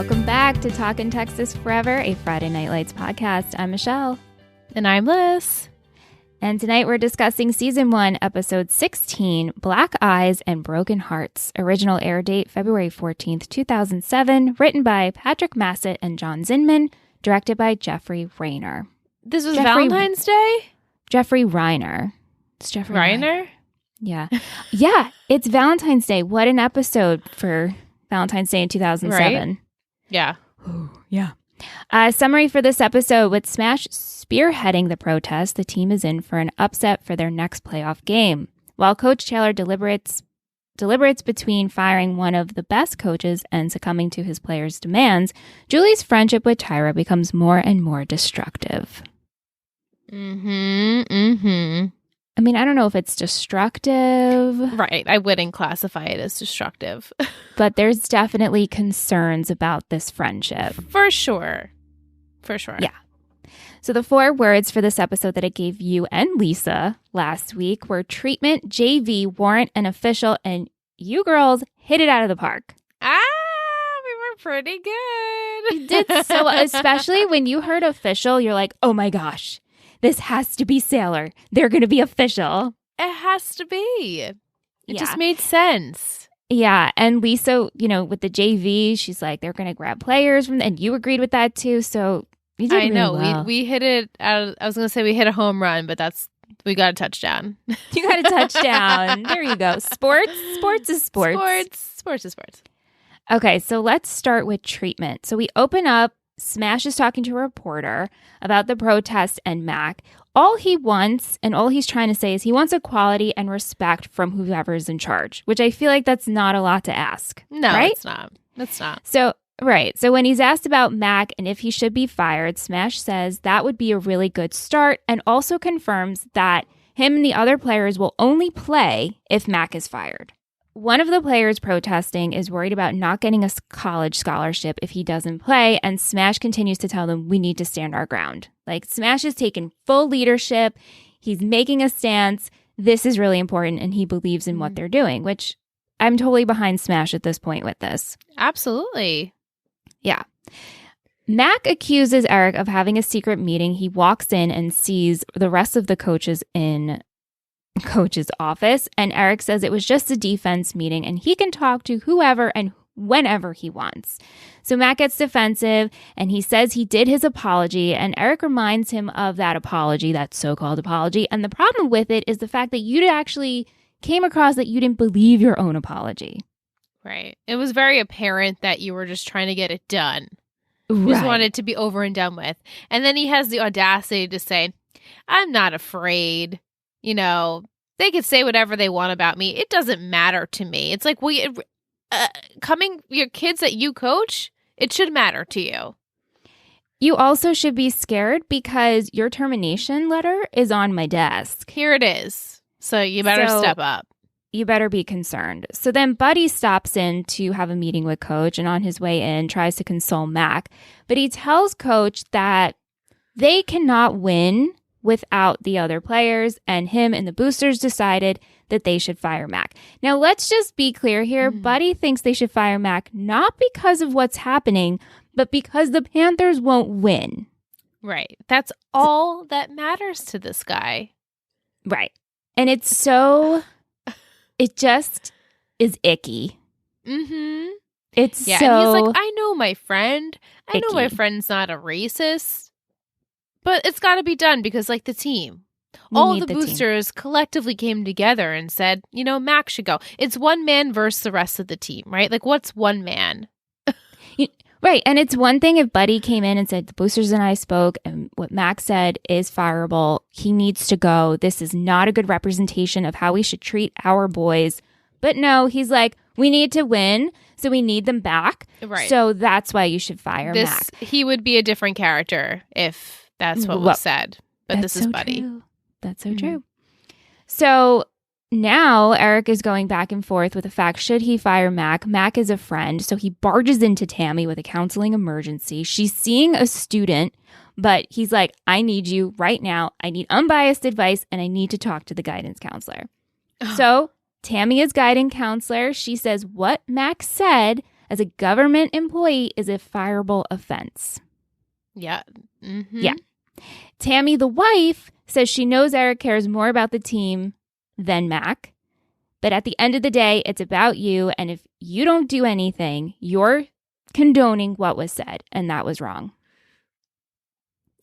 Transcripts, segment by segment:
Welcome back to Talkin' Texas Forever, a Friday Night Lights podcast. I'm Michelle. And I'm Liz. And tonight we're discussing Season 1, Episode 16, Black Eyes and Broken Hearts. Original air date, February 14th, 2007. Written by Patrick Massett and John Zinman. Directed by Jeffrey Rayner. This was Valentine's Day? Jeffrey Reiner. It's Jeffrey Reiner? Yeah. Yeah, it's Valentine's Day. What an episode for Valentine's Day in 2007. Right? Yeah. Yeah. Summary for this episode: with Smash spearheading the protest, the team is in for an upset for their next playoff game. While Coach Taylor deliberates between firing one of the best coaches and succumbing to his players' demands, Julie's friendship with Tyra becomes more and more destructive. I mean, I don't know if it's destructive. Right. I wouldn't classify it as destructive. But there's definitely concerns about this friendship. For sure. Yeah. So the 4 words for this episode that I gave you and Lisa last week were treatment, JV, warrant, and official. And you girls hit it out of the park. We were pretty good. You did so, especially when you heard official, you're like, oh my gosh. This has to be Sailor. They're going to be official. It has to be. It just made sense. Yeah. And Lisa, with the JV, she's like, they're going to grab players from and you agreed with that too. So you did really well. We hit it out. I was going to say we hit a home run, but we got a touchdown. You got a touchdown. There you go. Sports is sports. Sports is sports. Okay. So let's start with treatment. So we open up. Smash is talking to a reporter about the protest and Mac. All he wants and all he's trying to say is he wants equality and respect from whoever's in charge, which I feel like that's not a lot to ask. No, right? It's not. It's not. So, right. So when he's asked about Mac and if he should be fired, Smash says that would be a really good start and also confirms that him and the other players will only play if Mac is fired. One of the players protesting is worried about not getting a college scholarship if he doesn't play, and Smash continues to tell them we need to stand our ground. Like, Smash is taking full leadership. He's making a stance. This is really important, and he believes in what they're doing, which I'm totally behind Smash at this point with this. Absolutely. Yeah. Mac accuses Eric of having a secret meeting. He walks in and sees the rest of the coaches in coach's office, and Eric says it was just a defense meeting and he can talk to whoever and whenever he wants. So Matt gets defensive and he says he did his apology, and Eric reminds him of that apology, that so-called apology, and the problem with it is the fact that you actually came across that you didn't believe your own apology. Right. It was very apparent that you were just trying to get it done. Right. You just wanted it to be over and done with. And then he has the audacity to say, I'm not afraid. They could say whatever they want about me. It doesn't matter to me. It's like, your kids that you coach, it should matter to you. You also should be scared because your termination letter is on my desk. Here it is. So you better step up. You better be concerned. So then Buddy stops in to have a meeting with Coach, and on his way in tries to console Mac. But he tells Coach that they cannot win without the other players, and him and the boosters decided that they should fire Mac. Now, let's just be clear here. Buddy thinks they should fire Mac not because of what's happening, but because the Panthers won't win. Right. That's all that matters to this guy. Right. And it just is icky. Mm-hmm. It's and he's like, I know my friend. I know my friend's not a racist. But it's got to be done because, the team, all the boosters collectively came together and said, Mac should go. It's one man versus the rest of the team, right? What's one man? Right. And it's one thing if Buddy came in and said, the boosters and I spoke, and what Mac said is fireable. He needs to go. This is not a good representation of how we should treat our boys. But no, he's like, we need to win, so we need them back. Right. So that's why you should fire Mac. He would be a different character if that's what was said, but this is Buddy. True. That's so true. So now Eric is going back and forth with the fact, should he fire Mac? Mac is a friend, so he barges into Tammy with a counseling emergency. She's seeing a student, but he's like, I need you right now. I need unbiased advice, and I need to talk to the guidance counselor. So Tammy is guidance counselor. She says what Mac said as a government employee is a fireable offense. Yeah. Mm-hmm. Yeah. Tammy, the wife, says she knows Eric cares more about the team than Mac. But at the end of the day, it's about you. And if you don't do anything, you're condoning what was said. And that was wrong.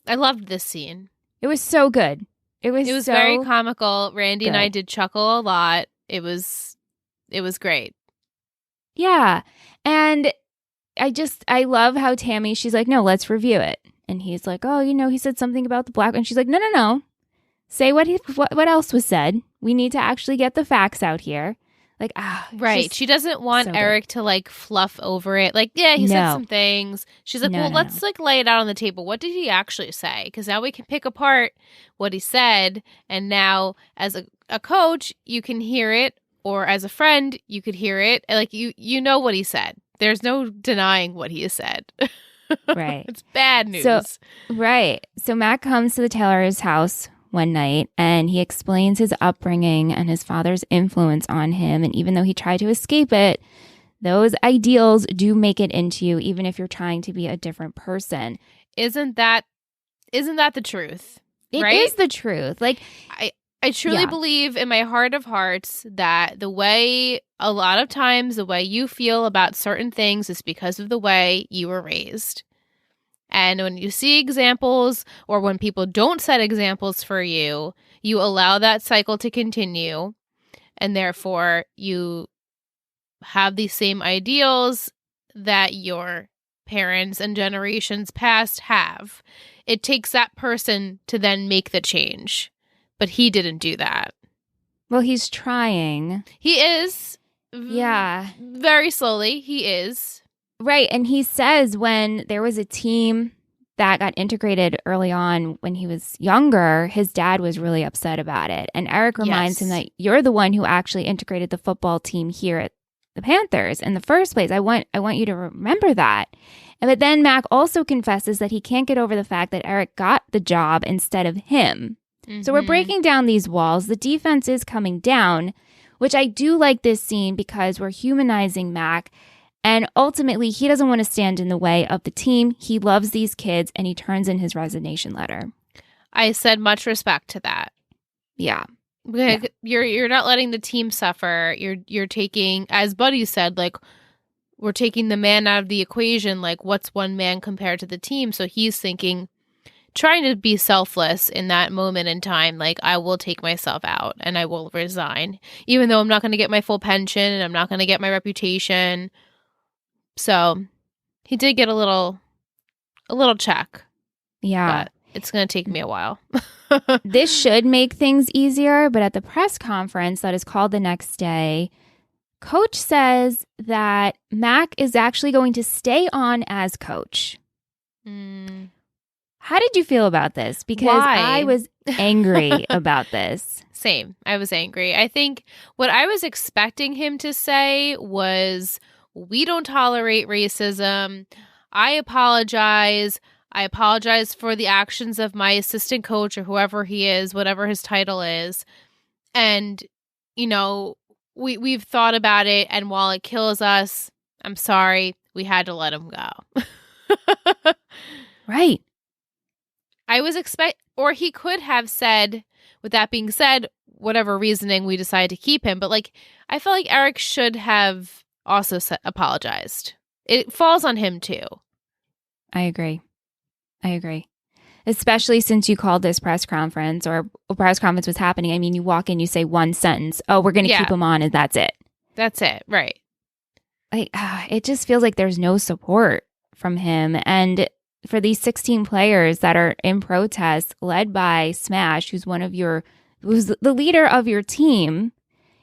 I loved this scene. It was so good. It was so very comical. Randy good. and I did chuckle a lot. It was great. Yeah. And I love how Tammy, she's like, no, let's review it. And he's like, oh, he said something about the black. And she's like, no. Say what else was said. We need to actually get the facts out here. Like, right. She doesn't want Eric to like fluff over it. Like, yeah, he said some things. She's like, let's like lay it out on the table. What did he actually say? Because now we can pick apart what he said. And now as a coach, you can hear it. Or as a friend, you could hear it. Like, you know what he said. There's no denying what he has said. Right. It's bad news. So Mac comes to the Taylor's house one night and he explains his upbringing and his father's influence on him. And even though he tried to escape it, those ideals do make it into you, even if you're trying to be a different person. Isn't that the truth? It right? is the truth. Like, I truly believe in my heart of hearts that a lot of times the way you feel about certain things is because of the way you were raised. And when you see examples or when people don't set examples for you, you allow that cycle to continue. And therefore, you have these same ideals that your parents and generations past have. It takes that person to then make the change. But he didn't do that. Well, he's trying. He is. Yeah. Very slowly, he is. Right. And he says when there was a team that got integrated early on when he was younger, his dad was really upset about it. And Eric reminds him that you're the one who actually integrated the football team here at the Panthers in the first place. I want you to remember that. But then Mac also confesses that he can't get over the fact that Eric got the job instead of him. Mm-hmm. So we're breaking down these walls. The defense is coming down, which I do like this scene because we're humanizing Mac. And ultimately, he doesn't want to stand in the way of the team. He loves these kids, and he turns in his resignation letter. I said much respect to that. Yeah. You're not letting the team suffer. You're taking, as Buddy said, like, we're taking the man out of the equation. Like, what's one man compared to the team? So he's thinking, trying to be selfless in that moment in time. Like, I will take myself out and I will resign, even though I'm not going to get my full pension and I'm not going to get my reputation. So he did get a little check. Yeah. But it's going to take me a while. This should make things easier, but at the press conference that is called the next day, Coach says that Mac is actually going to stay on as coach. How did you feel about this? Because I was angry about this. Same. I was angry. I think what I was expecting him to say was, we don't tolerate racism. I apologize. I apologize for the actions of my assistant coach or whoever he is, whatever his title is. And, we've thought about it. And while it kills us, I'm sorry, we had to let him go. Right. I was or he could have said, with that being said, whatever reasoning we decide to keep him. But I feel like Eric should have also apologized. It falls on him too. I agree. Especially since you called this press conference or a press conference was happening. I mean, you walk in, you say one sentence. Oh, we're going to keep him on and that's it. That's it. Right. It just feels like there's no support from him. And for these 16 players that are in protest led by Smash, who's the leader of your team,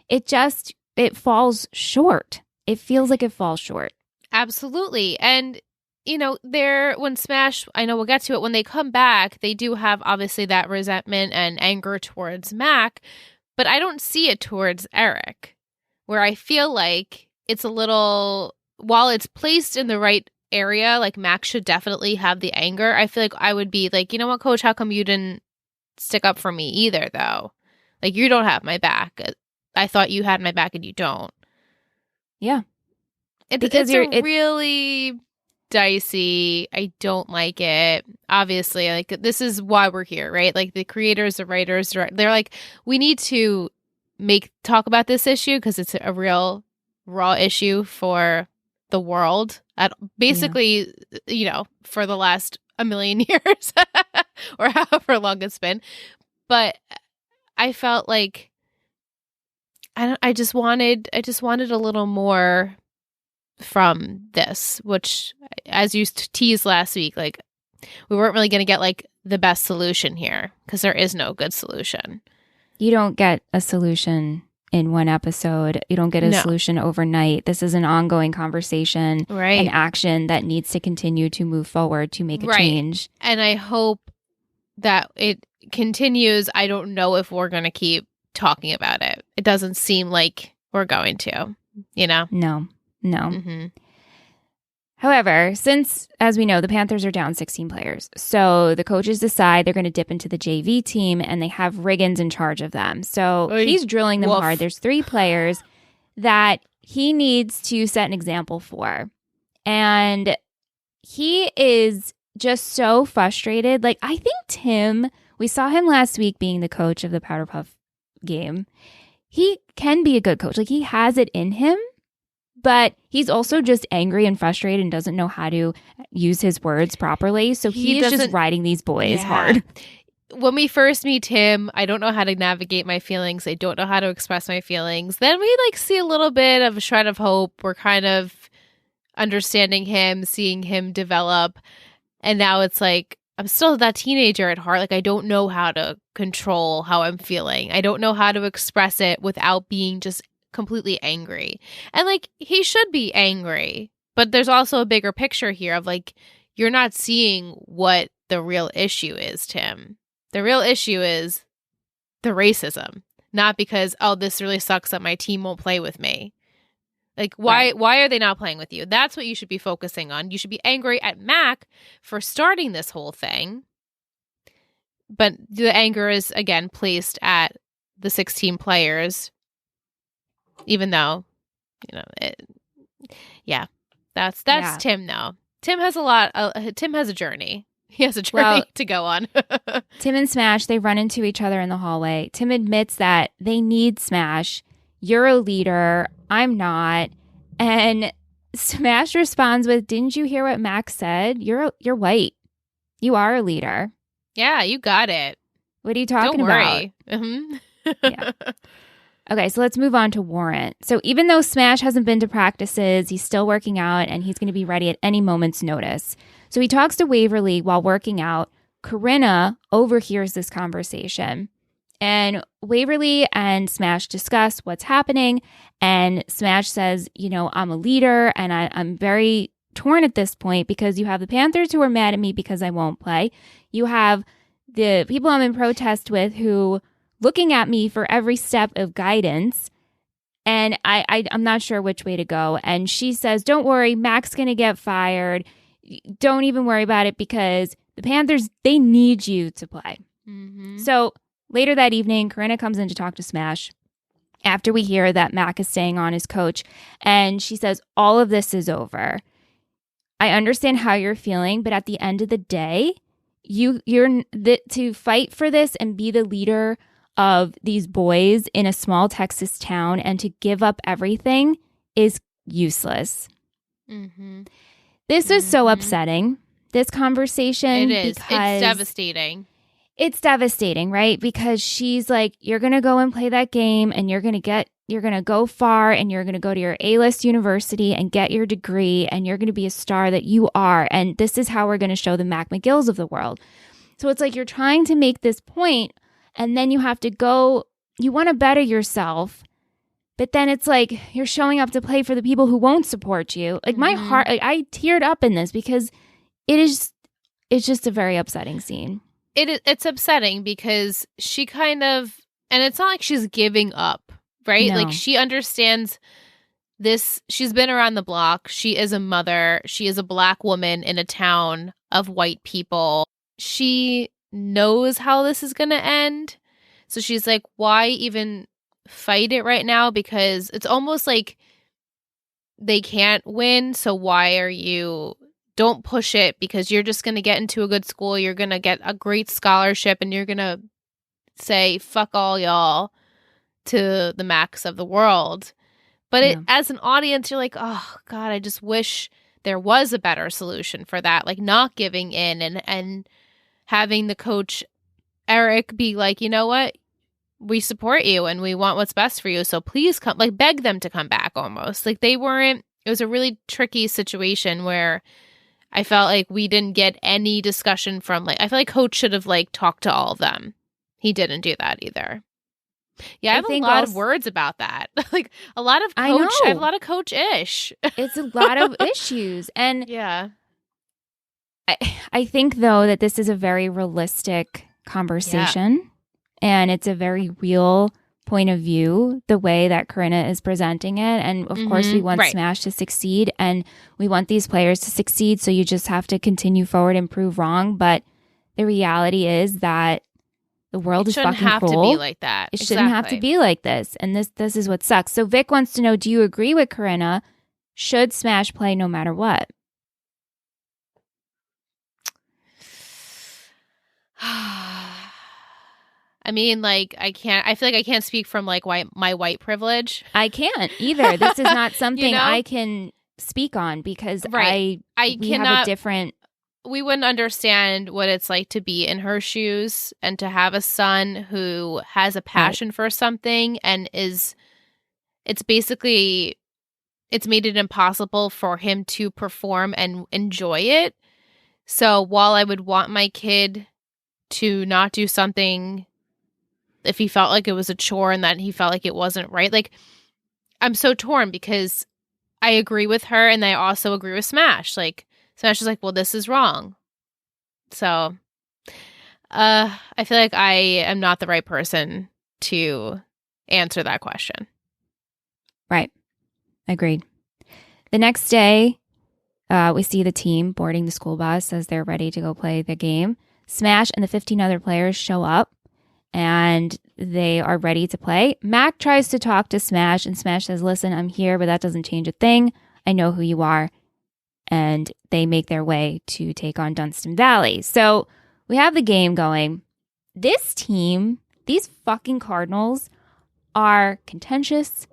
it falls short. It feels like it falls short. Absolutely. And, when Smash, I know we'll get to it, when they come back, they do have obviously that resentment and anger towards Mac, but I don't see it towards Eric, where I feel like it's a little, while it's placed in the right area, like Mac should definitely have the anger. I feel like I would be like, you know what, coach, how come you didn't stick up for me either, though? Like, you don't have my back. I thought you had my back and you don't. Yeah. It's really dicey. I don't like it. Obviously, like, this is why we're here, right? Like, the creators, the writers, they're like, we need to talk about this issue because it's a real raw issue for the world at basically, for the last a million years or however long it's been. But I felt like I just wanted a little more from this, which, as you teased last week, like, we weren't really going to get like the best solution here because there is no good solution. You don't get a solution in one episode. You don't get a solution overnight. This is an ongoing conversation, right? An action that needs to continue to move forward to make a change. And I hope that it continues. I don't know if we're going to keep talking about it. It doesn't seem like we're going to, No. Mm-hmm. However, since, as we know, the Panthers are down 16 players, so the coaches decide they're going to dip into the JV team, and they have Riggins in charge of them. So he's drilling them hard. There's 3 players that he needs to set an example for. And he is just so frustrated. Like, I think Tim, we saw him last week being the coach of the Powder Puff game. He can be a good coach. Like, he has it in him. But he's also just angry and frustrated and doesn't know how to use his words properly. So he is just riding these boys hard. When we first meet him, I don't know how to navigate my feelings. I don't know how to express my feelings. Then we see a little bit of a shred of hope. We're kind of understanding him, seeing him develop. And now it's like, I'm still that teenager at heart. Like, I don't know how to control how I'm feeling. I don't know how to express it without being just completely angry. And he should be angry, but there's also a bigger picture here of you're not seeing what the real issue is, Tim. The real issue is the racism, not because, oh, this really sucks that my team won't play with me. Why are they not playing with you? That's what you should be focusing on. You should be angry at Mac for starting this whole thing. But the anger is, again, placed at the 16 players. Even though, that's Tim now. Tim has Tim has a journey. He has a journey to go on. Tim and Smash, they run into each other in the hallway. Tim admits that they need Smash. You're a leader. I'm not. And Smash responds with, didn't you hear what Max said? You're white. You are a leader. Yeah, you got it. What are you talking about? Mm-hmm. Yeah. Okay, so let's move on to Warrant. So even though Smash hasn't been to practices, he's still working out, and he's going to be ready at any moment's notice. So he talks to Waverly while working out. Corinna overhears this conversation. And Waverly and Smash discuss what's happening. And Smash says, I'm a leader, and I'm very torn at this point because you have the Panthers who are mad at me because I won't play. You have the people I'm in protest with who looking at me for every step of guidance, and I'm not sure which way to go. And she says, don't worry, Mac's going to get fired. Don't even worry about it because the Panthers, they need you to play. Mm-hmm. So later that evening, Corinna comes in to talk to Smash after we hear that Mac is staying on as coach, and she says, all of this is over. I understand how you're feeling, but at the end of the day, you're to fight for this and be the leader of these boys in a small Texas town and to give up everything is useless. Mm-hmm. This is so upsetting, this conversation. It is. It's devastating. It's devastating, right? Because she's like, you're going to go and play that game and you're going to go far and you're going to go to your A-list university and get your degree and you're going to be a star that you are. And this is how we're going to show the Mac McGills of the world. So it's like you're trying to make this point and then you have to go, you want to better yourself, but then it's like you're showing up to play for the people who won't support you. Like my heart, I teared up in this because it's just a very upsetting scene. It's upsetting because she kind of, and it's not like she's giving up, right? No. Like she understands this. She's been around the block. She is a mother. She is a Black woman in a town of white people. She knows how this is going to end. So she's like, why even fight it right now? Because it's almost like they can't win, so why are you... Don't push it, because you're just going to get into a good school, you're going to get a great scholarship, and you're going to say, fuck all y'all to the Macs of the world. But as an audience, you're like, oh, God, I just wish there was a better solution for that. Like, not giving in and having the coach, Eric, be like, you know what? We support you and we want what's best for you. So please come, like, beg them to come back almost. Like, they weren't, it was a really tricky situation where I felt like we didn't get any discussion from, like, I feel like coach should have, like, talked to all of them. He didn't do that either. Yeah, I have a lot of words about that. Like, a lot of coach, I have a lot of coach-ish. It's a lot of issues. And yeah. I think, though, that this is a very realistic conversation. And it's a very real point of view, the way that Corinna is presenting it. And, of course, we want Smash to succeed. And we want these players to succeed. So you just have to continue forward and prove wrong. But the reality is that the world is fucking cruel. It shouldn't have to be like that. It shouldn't have to be like this. And this is what sucks. So Vic wants to know, do you agree with Corinna? Should Smash play no matter what? I mean, like, I feel like I can't speak from, like, my white privilege. I can't either. This is not something I can speak on because we have a different... We wouldn't understand what it's like to be in her shoes and to have a son who has a passion for something and it's basically, it's made it impossible for him to perform and enjoy it. So while I would want my kid to not do something if he felt like it was a chore and that he felt like it wasn't right, like, I'm so torn because I agree with her and I also agree with Smash. Like, Smash is like, well, this is wrong. So I feel like I am not the right person to answer that question. Right. Agreed. The next day, we see the team boarding the school bus as they're ready to go play the game. Smash and the 15 other players show up and they are ready to play. Mac tries to talk to Smash and Smash says, listen, I'm here, but that doesn't change a thing. I know who you are. And they make their way to take on Dunstan Valley. So we have the game going. This team, these fucking Cardinals, are contentious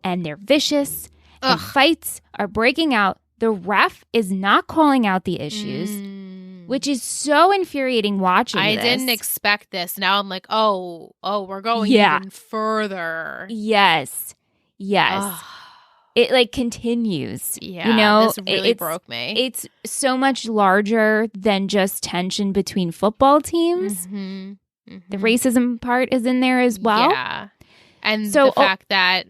and they're vicious and fights are breaking out. The ref is not calling out the issues, which is so infuriating watching this. I didn't expect this. Now I'm like, oh, we're going even further. Yes. It, like, continues. Yeah, you know, this really broke me. It's so much larger than just tension between football teams. The racism part is in there as well. Yeah. And so, the fact that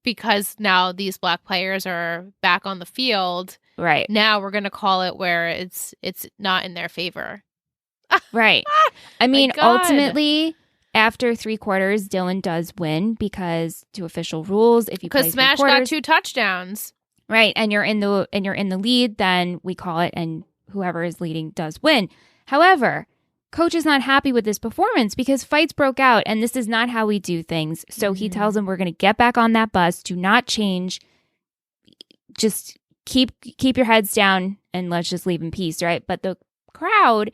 because now these black players are back on the field, right? Now we're going to call it where it's not in their favor. Right. I mean, ultimately... After 3 quarters, Dylan does win because to official rules, if you play 3 quarters, because Smash got 2 touchdowns, right, and you're in the lead, then we call it, and whoever is leading does win. However, coach is not happy with this performance because fights broke out, and this is not how we do things. So he tells them, "We're going to get back on that bus. Do not change. Just keep your heads down, and let's just leave in peace." Right, but the crowd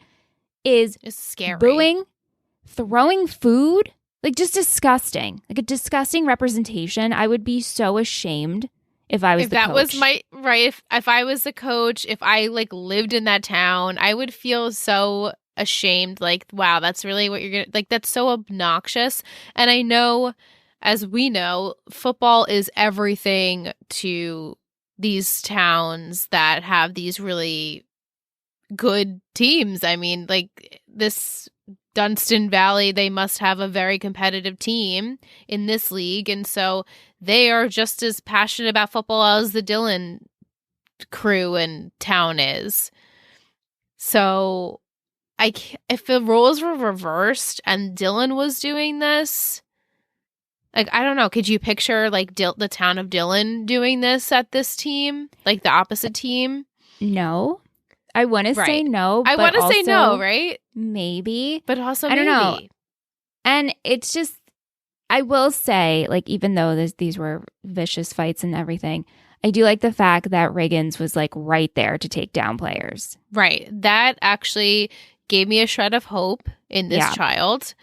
is scary, booing. Throwing food, like, just disgusting, like a disgusting representation. I would be so ashamed if I was the coach. If that was my if I was the coach, if I, like, lived in that town, I would feel so ashamed. Like, wow, that's really what you're gonna, like, that's so obnoxious. And I know, as we know, football is everything to these towns that have these really good teams. I mean, like, this Dunstan Valley, they must have a very competitive team in this league. And so they are just as passionate about football as the Dillon crew and town is. So if the roles were reversed and Dillon was doing this, like, I don't know, could you picture, like, the town of Dillon doing this at this team? Like, the opposite team? No. I want to say no. I want to say no, right? Maybe. But also I don't maybe. know. And it's just, I will say, like, even though these were vicious fights and everything, I do like the fact that Riggins was like right there to take down players. Right. That actually gave me a shred of hope in this child.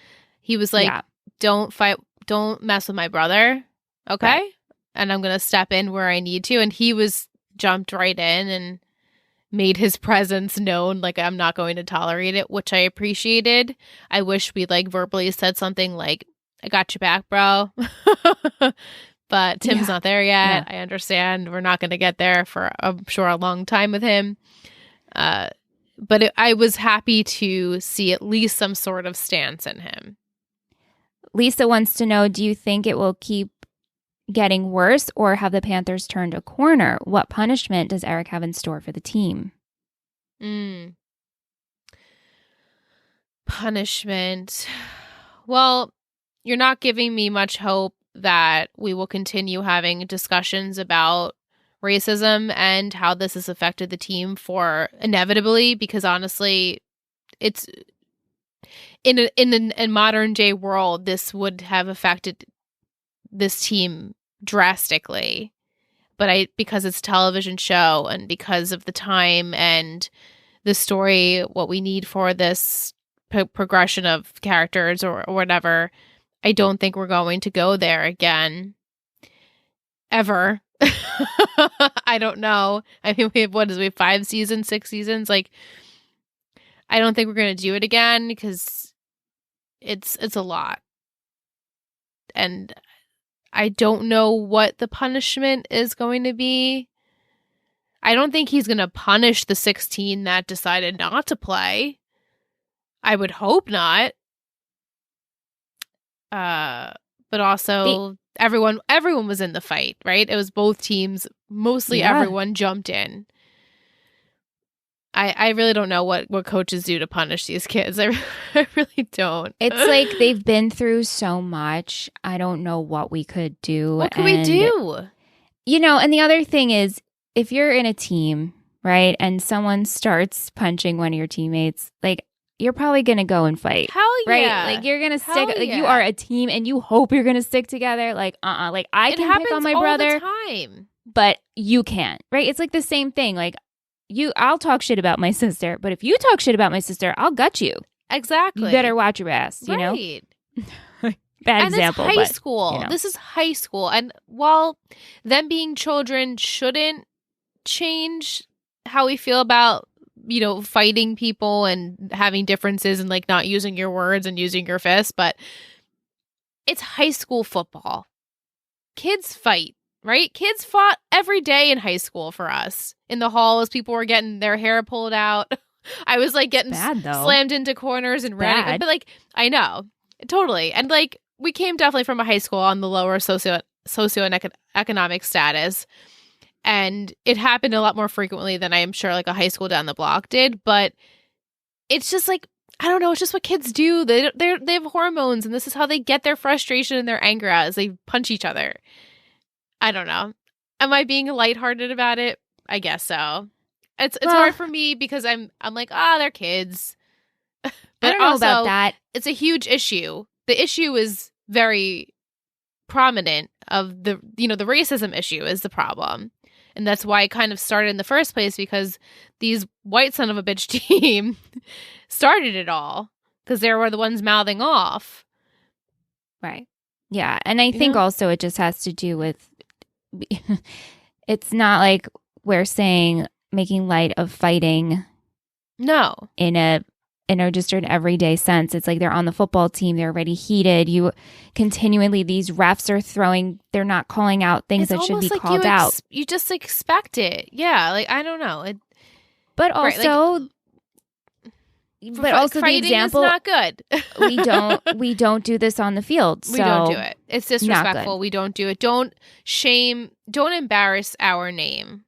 He was like, don't fight, don't mess with my brother. Okay. Right. And I'm going to step in where I need to. And he jumped right in and made his presence known. Like, I'm not going to tolerate it, which I appreciated. I wish we like verbally said something like, I got your back, bro. But Tim's not there yet. I understand. We're not going to get there for, I'm sure, a long time with him. But I was happy to see at least some sort of stance in him. Lisa wants to know, do you think it will keep getting worse or have the Panthers turned a corner? What punishment does Eric have in store for the team? Punishment. Well, you're not giving me much hope that we will continue having discussions about racism and how this has affected the team for inevitably, because honestly, it's in a modern day world, this would have affected this team drastically. But because it's a television show and because of the time and the story, what we need for this progression of characters or whatever, I don't think we're going to go there again. Ever. I don't know. I mean, we have 5 seasons, 6 seasons? Like, I don't think we're going to do it again because it's a lot. And I don't know what the punishment is going to be. I don't think he's going to punish the 16 that decided not to play. I would hope not. But also everyone was in the fight, right? It was both teams. Mostly everyone jumped in. I really don't know what coaches do to punish these kids. I really don't. It's like they've been through so much. I don't know what we could do. What could we do? You know, and the other thing is, if you're in a team, right, and someone starts punching one of your teammates, like, you're probably going to go and fight. Hell Right? yeah. Like, you're going to stick, like, you are a team and you hope you're going to stick together. Like, like, I can pick on my brother. It happens all the time. But you can't, right? It's like the same thing. Like, I'll talk shit about my sister, but if you talk shit about my sister, I'll gut you. Exactly. You better watch your ass, you know? Bad example. It's high school. You know. This is high school. And while them being children shouldn't change how we feel about, you know, fighting people and having differences and like not using your words and using your fists, but it's high school football. Kids fight, right? Kids fought every day in high school for us. In the halls, people were getting their hair pulled out. I was like getting slammed into corners and running. But like, I know. Totally. And like, we came definitely from a high school on the lower socioeconomic status. And it happened a lot more frequently than I am sure like a high school down the block did. But it's just like, I don't know. It's just what kids do. They have hormones, and this is how they get their frustration and their anger out, is they punch each other. I don't know. Am I being lighthearted about it? I guess so. It's hard for me because I'm like, they're kids. But I don't know also, about that. It's a huge issue. The issue is very prominent of the racism issue is the problem. And that's why it kind of started in the first place, because these white son of a bitch team started it all because they were the ones mouthing off. Right. Yeah. And I think also it just has to do with, it's not like we're saying making light of fighting. No. In just an everyday sense. It's like they're on the football team. They're already heated. You continually, these refs are they're not calling out things that should be like called out. You just expect it. Yeah. Like, I don't know. But also, the example is not good. we don't do this on the field. We don't do it. It's disrespectful. We don't do it. Don't embarrass our name.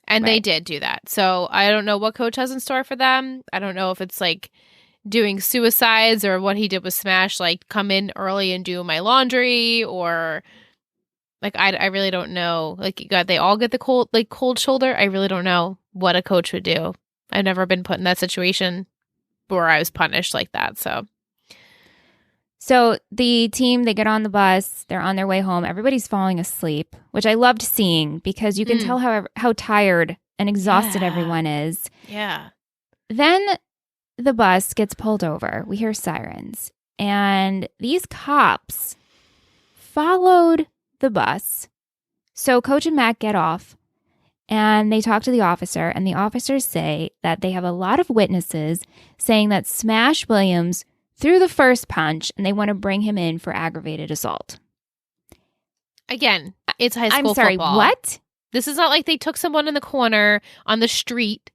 And they did do that. So I don't know what coach has in store for them. I don't know if it's like doing suicides or what he did with Smash, like come in early and do my laundry, or like I really don't know. Like, they all get the cold shoulder. I really don't know what a coach would do. I've never been put in that situation where I was punished like that. So the team, they get on the bus. They're on their way home. Everybody's falling asleep, which I loved seeing because you can tell how tired and exhausted everyone is. Yeah. Then the bus gets pulled over. We hear sirens. And these cops followed the bus. So Coach and Mac get off and they talk to the officer. And the officers say that they have a lot of witnesses saying that Smash Williams threw the first punch and they want to bring him in for aggravated assault. Again, it's high school I'm sorry, football. what? This is not like they took someone in the corner on the street.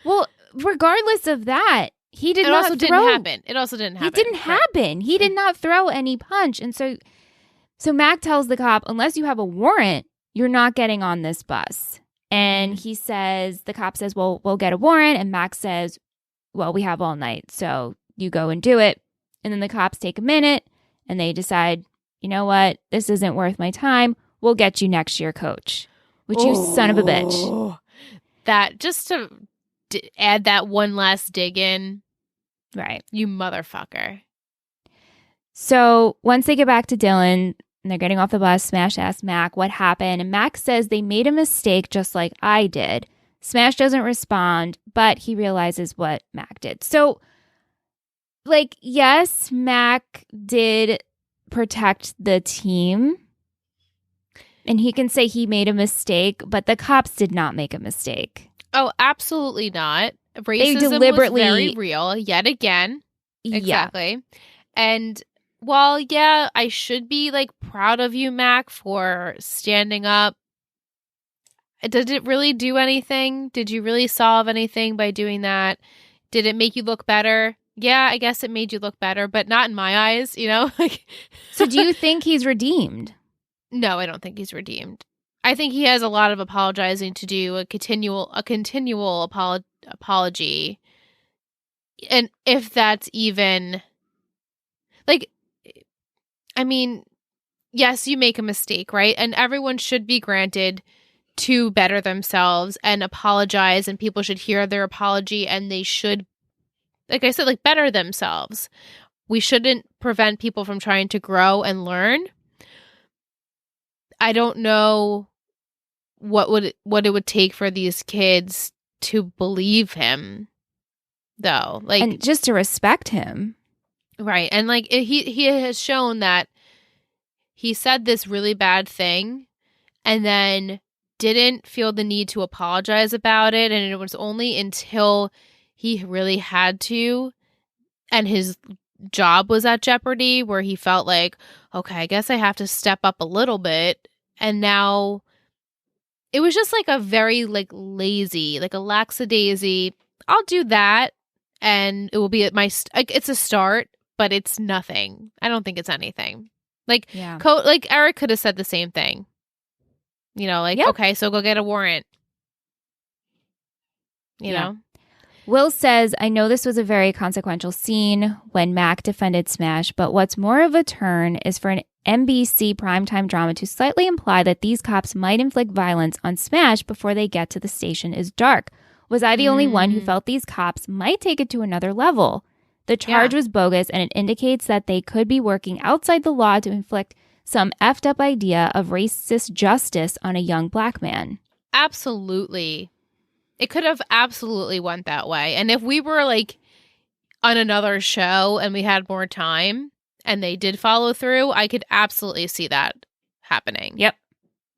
Well, regardless of that, he did not throw. Didn't happen. It also didn't happen. It didn't happen. He did not throw any punch. And so Mac tells the cop, unless you have a warrant, you're not getting on this bus. And he says, the cop says, well, we'll get a warrant. And Mac says, well, we have all night, so you go and do it. And then the cops take a minute and they decide, you know what? This isn't worth my time. We'll get you next year, coach. Which you son of a bitch. That, just to add that one last dig in. Right. You motherfucker. So once they get back to Dylan and they're getting off the bus, Smash asks Mac what happened. And Mac says they made a mistake just like I did. Smash doesn't respond, but he realizes what Mac did. So, like, yes, Mac did protect the team. And he can say he made a mistake, but the cops did not make a mistake. Oh, absolutely not. Racism they deliberately was very real, yet again. Exactly. Yeah. And while, yeah, I should be, like, proud of you, Mac, for standing up, did it really do anything? Did you really solve anything by doing that? Did it make you look better? Yeah, I guess it made you look better, but not in my eyes, you know? So do you think he's redeemed? No, I don't think he's redeemed. I think he has a lot of apologizing to do, a continual apology. And if that's even, like, I mean, yes, you make a mistake, right? And everyone should be granted to better themselves and apologize, and people should hear their apology, and they should, like I said, like, better themselves. We shouldn't prevent people from trying to grow and learn. I don't know what it would take for these kids to believe him, though. Like, and just to respect him. Right. And like he has shown that he said this really bad thing and then didn't feel the need to apologize about it. And it was only until he really had to and his job was at jeopardy where he felt like, okay, I guess I have to step up a little bit. And now it was just like a very like lazy, like a lackadaisy, I'll do that and it will be at my, it's a start, but it's nothing. I don't think it's anything. Like, yeah. Like Eric could have said the same thing. You know, like, okay, so go get a warrant. You know? Will says, I know this was a very consequential scene when Mac defended Smash, but what's more of a turn is for an NBC primetime drama to slightly imply that these cops might inflict violence on Smash before they get to the station is dark. Was I the only one who felt these cops might take it to another level? The charge was bogus, and it indicates that they could be working outside the law to inflict some effed up idea of racist justice on a young black man. Absolutely. It could have absolutely went that way. And if we were like on another show and we had more time and they did follow through, I could absolutely see that happening. Yep.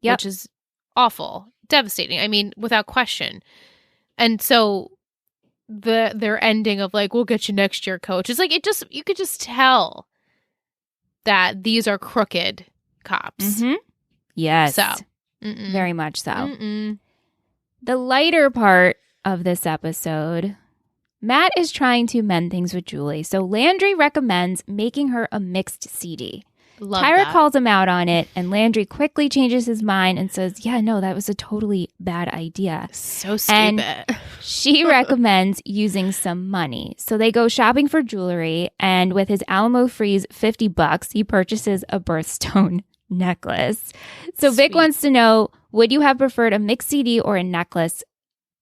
Which is awful, devastating. I mean, without question. And so their ending of like, we'll get you next year, coach. It's like, you could just tell that these are crooked cops. Mm-hmm. Yes. So. Very much so. The lighter part of this episode, Matt is trying to mend things with Julie. So Landry recommends making her a mixed CD. Tyra calls him out on it, and Landry quickly changes his mind and says, yeah, no, that was a totally bad idea. So stupid. And she recommends using some money. So they go shopping for jewelry, and with his Alamo Freeze $50, he purchases a birthstone necklace. So Vic wants to know, would you have preferred a mixed CD or a necklace,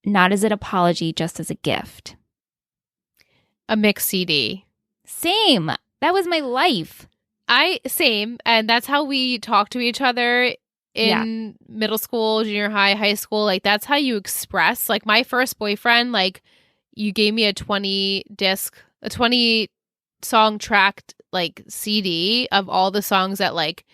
not as an apology, just as a gift? A mixed CD. Same. That was my life. Same. And that's how we talk to each other in middle school, junior high, high school. Like, that's how you express. Like, my first boyfriend, like, you gave me a 20 song tracked, like, CD of all the songs that, like,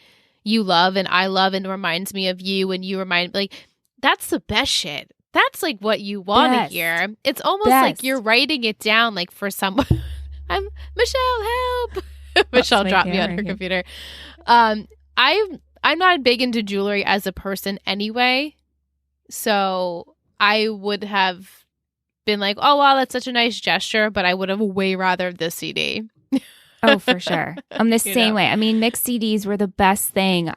you love and I love and reminds me of you and you remind, like, that's the best shit. That's, like, what you want to hear. It's almost like you're writing it down, like, for someone. I'm Michelle, help. Michelle dropped me on her computer. I'm not big into jewelry as a person anyway, so I would have been like, oh wow, that's such a nice gesture, but I would have way rather this CD. Oh, for sure. I'm the same way. I mean, mixed CDs were the best thing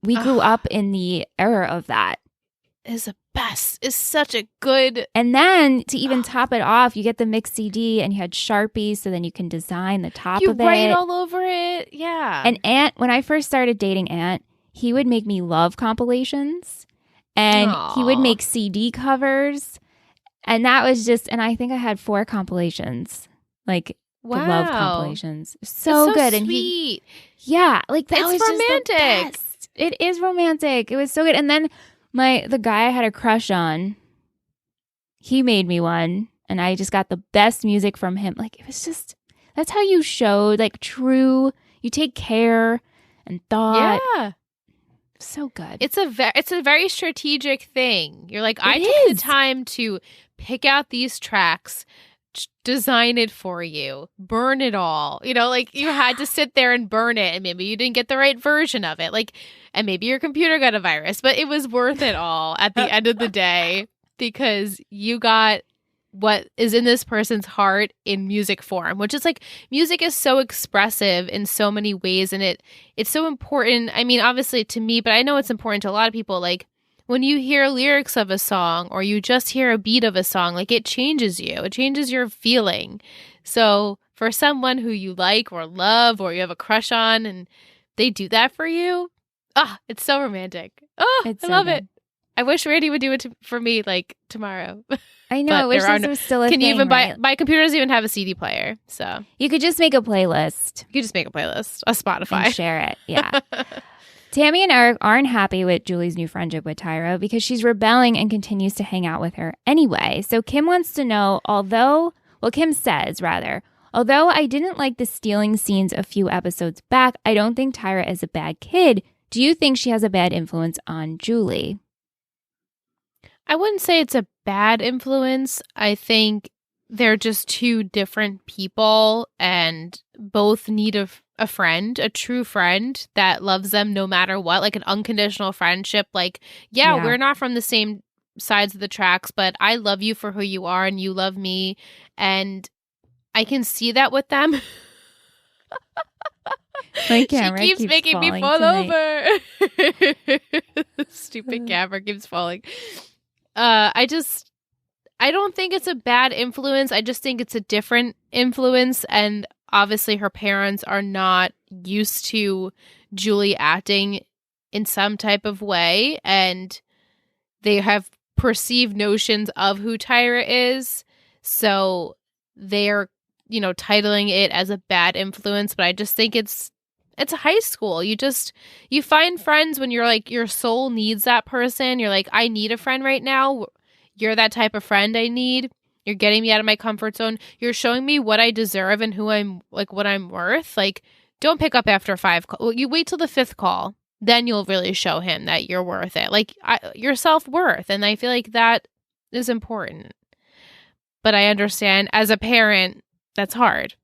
we grew up in the era of that. Is the best. Is such a good. And then to even top it off, you get the mixed CD and you had Sharpies, so then you can design the top of it. You write all over it. Yeah. And Ant, when I first started dating Ant, he would make me love compilations and he would make CD covers. And that was just, and I think I had 4 compilations, like the love compilations. So good. And sweet. Like that was romantic. Just the best. It is romantic. It was so good. And then the guy I had a crush on, he made me one, and I just got the best music from him. Like, it was just, that's how you showed, like, true, you take care and thought. Yeah. So good. It's a very strategic thing. You're like, I took the time to pick out these tracks, design it for you, burn it all. You know, like, you had to sit there and burn it, and maybe you didn't get the right version of it. Like, and maybe your computer got a virus, but it was worth it all at the end of the day because you got what is in this person's heart in music form, which is like, music is so expressive in so many ways, and it's so important. I mean, obviously to me, but I know it's important to a lot of people. Like, when you hear lyrics of a song or you just hear a beat of a song, like, it changes you. It changes your feeling. So for someone who you like or love or you have a crush on and they do that for you, it's so romantic. I love it. I wish Randy would do it for me, like, tomorrow. I know. I wish this was still a thing. Can you even buy? My computer doesn't even have a CD player, so you could just make a playlist. You could just make a playlist, a Spotify, and share it. Yeah. Tammy and Eric aren't happy with Julie's new friendship with Tyra because she's rebelling and continues to hang out with her anyway. So Kim wants to know, Kim says, although I didn't like the stealing scenes a few episodes back, I don't think Tyra is a bad kid. Do you think she has a bad influence on Julie? I wouldn't say it's a bad influence. I think they're just two different people and both need a friend, a true friend that loves them no matter what, like an unconditional friendship. Like, yeah, we're not from the same sides of the tracks, but I love you for who you are and you love me. And I can see that with them. My camera she keeps making me fall tonight. over. Stupid camera keeps falling. I don't think it's a bad influence. I just think it's a different influence. And obviously her parents are not used to Julie acting in some type of way. And they have perceived notions of who Tyra is. So they're, titling it as a bad influence. But I just think it's high school. You find friends when you're like, your soul needs that person. You're like, I need a friend right now. You're that type of friend I need. You're getting me out of my comfort zone. You're showing me what I deserve and who I'm, like, what I'm worth. Like, don't pick up after 5 calls. You wait till the 5th call. Then you'll really show him that you're worth it. Like, your self-worth. And I feel like that is important. But I understand as a parent, that's hard.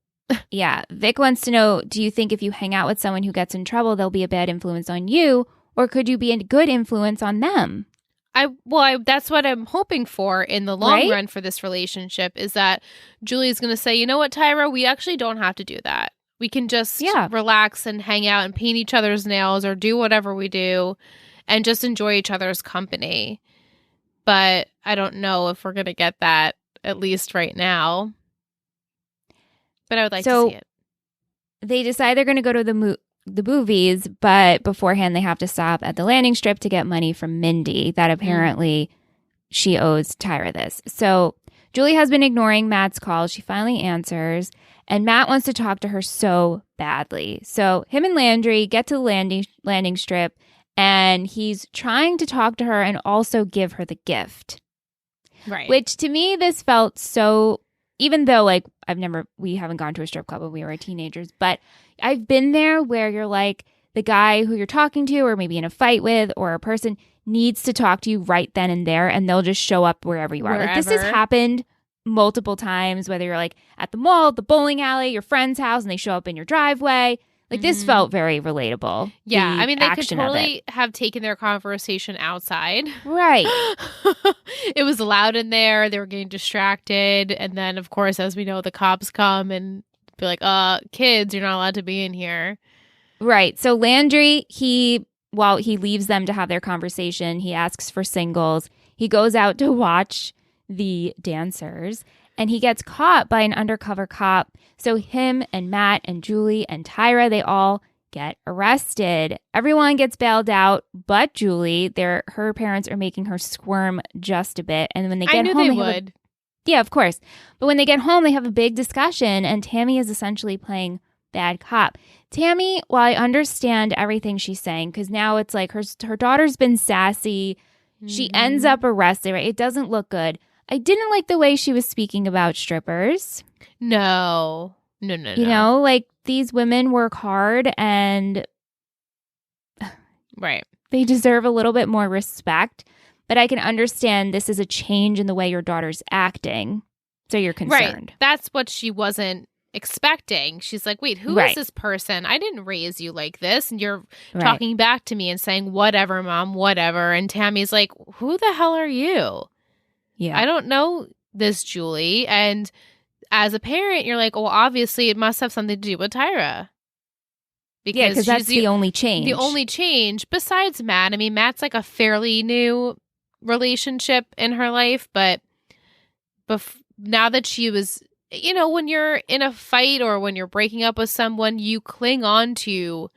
Yeah. Vic wants to know, do you think if you hang out with someone who gets in trouble, they'll be a bad influence on you? Or could you be a good influence on them? That's what I'm hoping for in the long run for this relationship, is that Julie's going to say, you know what, Tyra, we actually don't have to do that. We can just relax and hang out and paint each other's nails or do whatever we do and just enjoy each other's company. But I don't know if we're going to get that, at least right now. But I would like to see it. They decide they're going to go to the movies, but beforehand they have to stop at the landing strip to get money from Mindy that apparently she owes Tyra this. So Julie has been ignoring Matt's calls. She finally answers, And Matt wants to talk to her so badly. So him and Landry get to the landing strip, and he's trying to talk to her and also give her the gift. Right. Which to me, this felt so, even though like we haven't gone to a strip club when we were teenagers, but I've been there where you're like, the guy who you're talking to or maybe in a fight with or a person needs to talk to you right then and there, and they'll just show up wherever you are. Like this has happened multiple times, whether you're like at the mall, the bowling alley, your friend's house, and they show up in your driveway. Like this felt very relatable. Yeah, I mean, they could totally have taken their conversation outside. Right. It was loud in there. They were getting distracted. And then, of course, as we know, the cops come and be like, kids, you're not allowed to be in here. Right. So Landry, while he leaves them to have their conversation, he asks for singles. He goes out to watch the dancers, and he gets caught by an undercover cop. So him and Matt and Julie and Tyra, they all get arrested. Everyone gets bailed out, but Julie. Her parents are making her squirm just a bit. And when they get home, they would. Yeah, of course. But when they get home, they have a big discussion, and Tammy is essentially playing bad cop. Tammy, while I understand everything she's saying, because now it's like her daughter's been sassy. She ends up arrested, right? It doesn't look good. I didn't like the way she was speaking about strippers. No. You know, like these women work hard and right. They deserve a little bit more respect. But I can understand this is a change in the way your daughter's acting. So you're concerned. Right. That's what she wasn't expecting. She's like, wait, who is this person? I didn't raise you like this. And you're talking back to me and saying, whatever, mom, whatever. And Tammy's like, who the hell are you? Yeah. I don't know this Julie. And as a parent, you're like, well, obviously it must have something to do with Tyra. Because that's the only change. The only change besides Matt. I mean, Matt's like a fairly new relationship in her life, but now that she was, you know, when you're in a fight or when you're breaking up with someone, you cling on to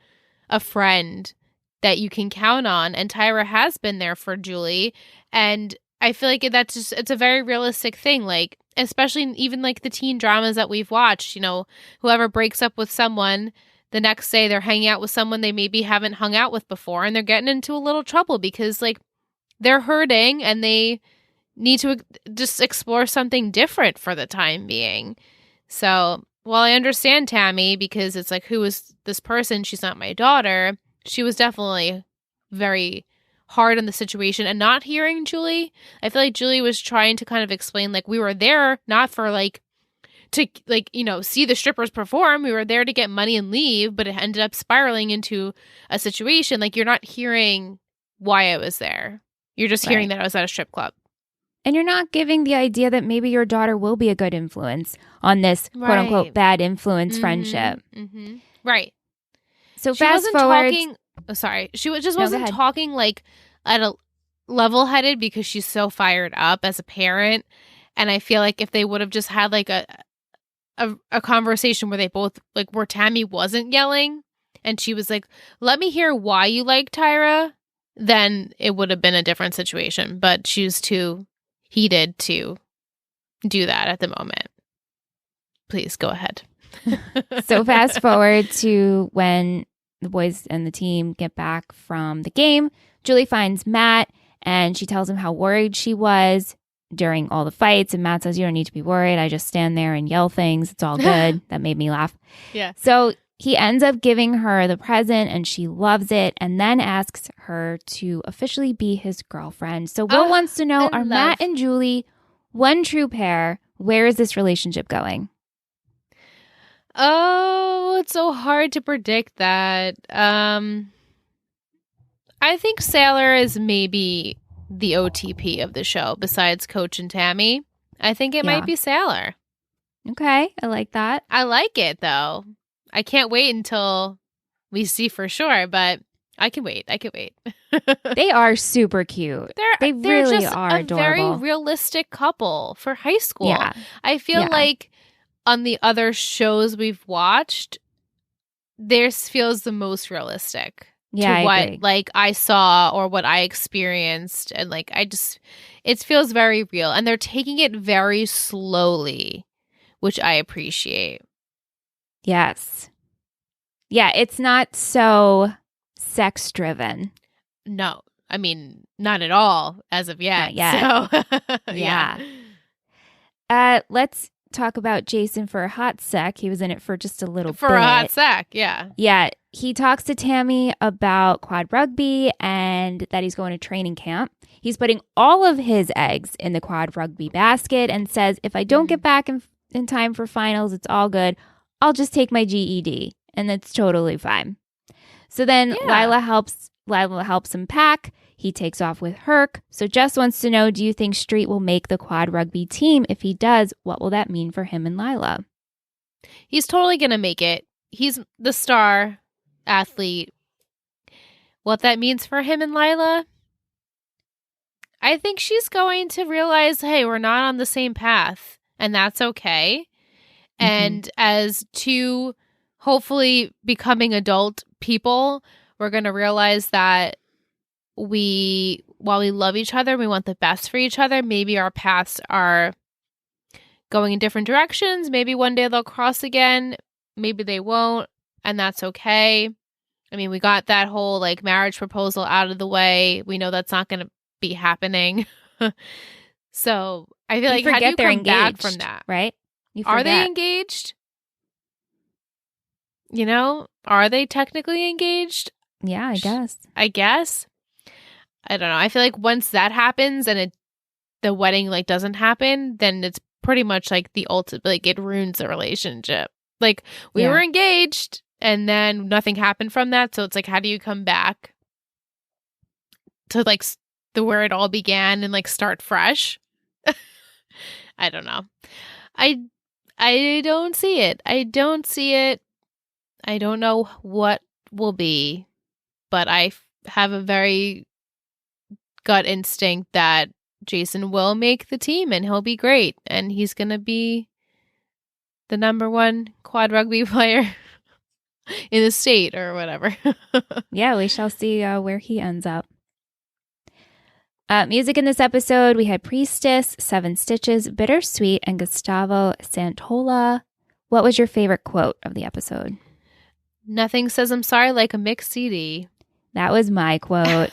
a friend that you can count on. And Tyra has been there for Julie. And I feel like that's just, it's a very realistic thing. Like, especially even like the teen dramas that we've watched, you know, whoever breaks up with someone, the next day they're hanging out with someone they maybe haven't hung out with before, and they're getting into a little trouble because like they're hurting and they need to just explore something different for the time being. So while I understand Tammy, because it's like, who is this person? She's not my daughter. She was definitely very hard on the situation. And not hearing Julie, I feel like Julie was trying to kind of explain, like, we were there not for like to like, you know, see the strippers perform. We were there to get money and leave, but it ended up spiraling into a situation. Like, you're not hearing why I was there. You're just hearing that I was at a strip club. And you're not giving the idea that maybe your daughter will be a good influence on this quote unquote bad influence friendship. Mm-hmm. Right. So fast forward. She wasn't talking like at a level headed because she's so fired up as a parent. And I feel like if they would have just had like a conversation where they both like, where Tammy wasn't yelling and she was like, let me hear why you like Tyra, then it would have been a different situation. But she was too heated to do that at the moment. Please go ahead. So fast forward to when the boys and the team get back from the game. Julie finds Matt and she tells him how worried she was during all the fights. And Matt says, you don't need to be worried. I just stand there and yell things. It's all good. That made me laugh. Yeah. So he ends up giving her the present and she loves it and then asks her to officially be his girlfriend. So Will wants to know, are Matt and Julie one true pair? Where is this relationship going? Oh, it's so hard to predict that. I think Sailor is maybe the OTP of the show besides Coach and Tammy. I think it might be Sailor. Okay, I like that. I like it, though. I can't wait until we see for sure, but I can wait. They are super cute. They really just are adorable. Very realistic couple for high school. Yeah. I feel like on the other shows we've watched, theirs feels the most realistic to what like I saw or what I experienced. And like, it feels very real. And they're taking it very slowly, which I appreciate. Yes. Yeah, it's not so sex driven. No, I mean, not at all as of yet. Not yet. So, yeah. Let's talk about Jason for a hot sec. He was in it for just a little bit. For a hot sec, yeah. Yeah. He talks to Tammy about quad rugby and that he's going to training camp. He's putting all of his eggs in the quad rugby basket and says, if I don't get back in time for finals, it's all good. I'll just take my GED. And it's totally fine. So then Lila helps him pack. He takes off with Herc. So Jess wants to know, do you think Street will make the quad rugby team? If he does, what will that mean for him and Lila? He's totally going to make it. He's the star athlete. What that means for him and Lila? I think she's going to realize, hey, we're not on the same path, and that's okay. Mm-hmm. And as two hopefully becoming adult people, we're going to realize that while we love each other, we want the best for each other. Maybe our paths are going in different directions. Maybe one day they'll cross again. Maybe they won't, and that's okay. I mean, we got that whole like marriage proposal out of the way. We know that's not going to be happening. So I feel like how do you come back from that? Right? Are they engaged? You know, are they technically engaged? Yeah, I guess. I don't know. I feel like once that happens and the wedding like doesn't happen, then it's pretty much like the ultimate, like it ruins the relationship. Like we were engaged and then nothing happened from that. So it's like, how do you come back to like where it all began and like start fresh? I don't know. I don't see it. I don't know what will be, but I have a very gut instinct that Jason will make the team and he'll be great and he's going to be the number one quad rugby player in the state or whatever. Yeah, we shall see where he ends up. Music in this episode, we had Priestess, Seven Stitches, Bittersweet, and Gustavo Santola. What was your favorite quote of the episode? Nothing says I'm sorry like a mixed CD. That was my quote.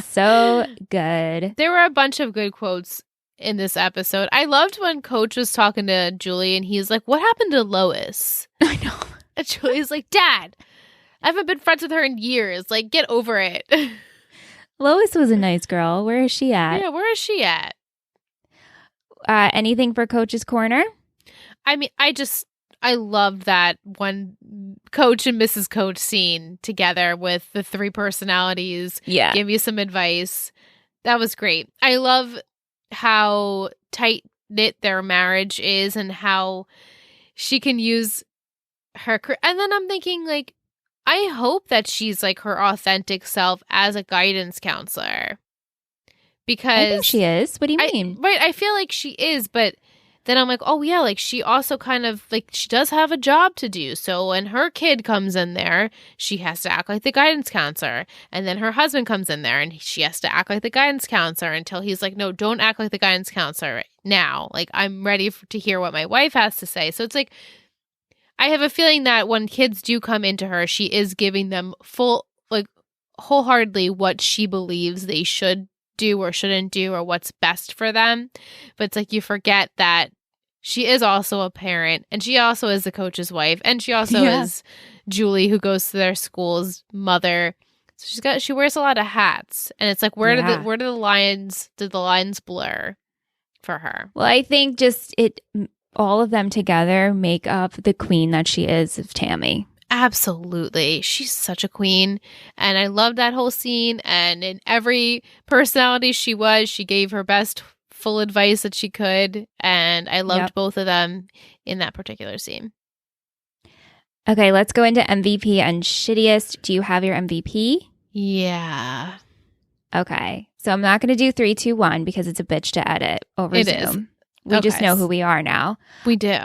So good. There were a bunch of good quotes in this episode. I loved when Coach was talking to Julie and he's like, what happened to Lois? I know. And Julie's like, Dad, I haven't been friends with her in years. Like, get over it. Lois was a nice girl. Where is she at? Yeah, where is she at? Anything for Coach's Corner? I mean, I love that one Coach and Mrs. Coach scene together with the three personalities. Yeah. Give you some advice. That was great. I love how tight-knit their marriage is and how she can use her. And then I'm thinking, like, I hope that she's like her authentic self as a guidance counselor. Because I think she is. What do you mean? Right. I feel like she is, but then I'm like, oh yeah, like she also kind of like she does have a job to do. So when her kid comes in there, she has to act like the guidance counselor. And then her husband comes in there and she has to act like the guidance counselor until he's like, no, don't act like the guidance counselor now. Like I'm ready to hear what my wife has to say. So it's like, I have a feeling that when kids do come into her, she is giving them full, like wholeheartedly what she believes they should do or shouldn't do or what's best for them. But it's like you forget that she is also a parent and she also is the coach's wife and she also is Julie, who goes to their school's mother. So she wears a lot of hats and it's like where did the lines blur for her? Well, I think just all of them together make up the queen that she is of Tammy. Absolutely. She's such a queen. And I love that whole scene. And in every personality she gave her best full advice that she could. And I loved both of them in that particular scene. Okay, let's go into MVP and shittiest. Do you have your MVP? Yeah. Okay. So I'm not going to do 3, 2, 1 because it's a bitch to edit over Zoom. Is. We just know who we are now. We do.